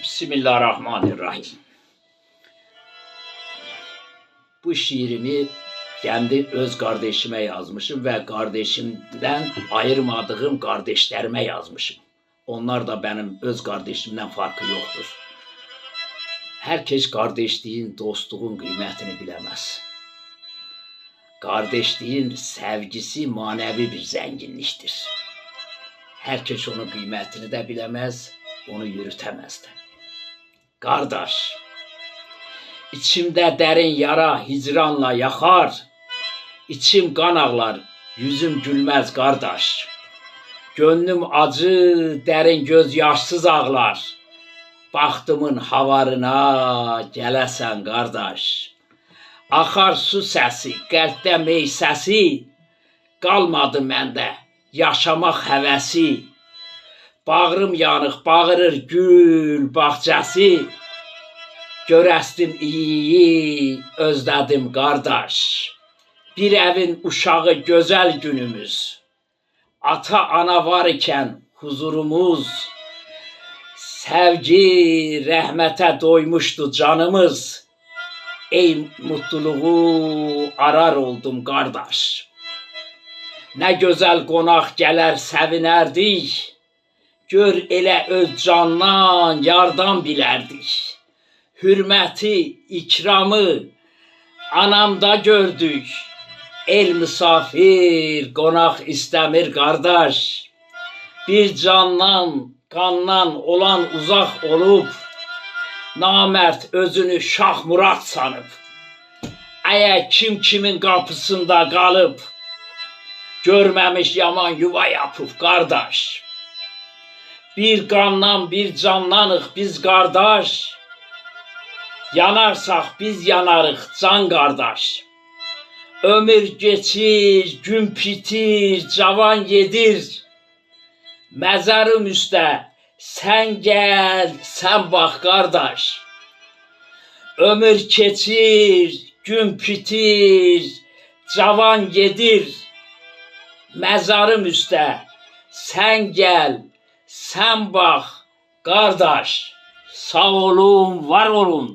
Bismillahirrahmanirrahim. Bu şiirimi kendi öz kardeşime yazmışım ve kardeşimden ayırmadığım kardeşlerime yazmışım. Onlar da benim öz kardeşimden farkı yoktur. Herkes kardeşliğin, dostluğun kıymetini bilemez. Kardeşliğin sevgisi manevi bir zenginliktir. Herkes onun kıymetini de bilemez, onu yürütemez de. Kardeş, içimde derin yara hicranla yakar, içim kan ağlar, yüzüm gülmez kardeş. Gönlüm acı, derin göz yaşsız ağlar, bahtımın havarına gelesen kardeş. Akar su sesi, kalpte mey sesi, kalmadı məndə yaşamaq həvəsi. Bağrım yanıq, bağırır gül bahçesi, görəsdim iyi, özlədim qardaş. Bir evin uşağı gözəl günümüz, ata ana var ikən huzurumuz, sevgi, rəhmətə doymuşdu canımız, ey mutluluğu arar oldum qardaş. Nə gözəl qonaq gələr səvinərdik, gör elə öz candan yardan bilərdik. Hürməti, ikramı anamda gördük, el misafir, qonaq istəmir qardaş. Bir candan, qandan olan uzaq olub, namərd özünü Şah Murad sanıb. Əgər kim kimin qapısında qalıb, görməmiş yaman yuva yapıb qardaş. Bir qandan, bir canlanıq biz qardaş, yanarsaq biz yanarıq can qardaş. Ömür geçir, gün pitir, cavan yedir, məzarım üstə sən gəl, sən bax qardaş. Ömür keçir, gün pitir, cavan yedir, məzarım üstə sən gəl, sən bax qardaş. Sağ olun, var olun.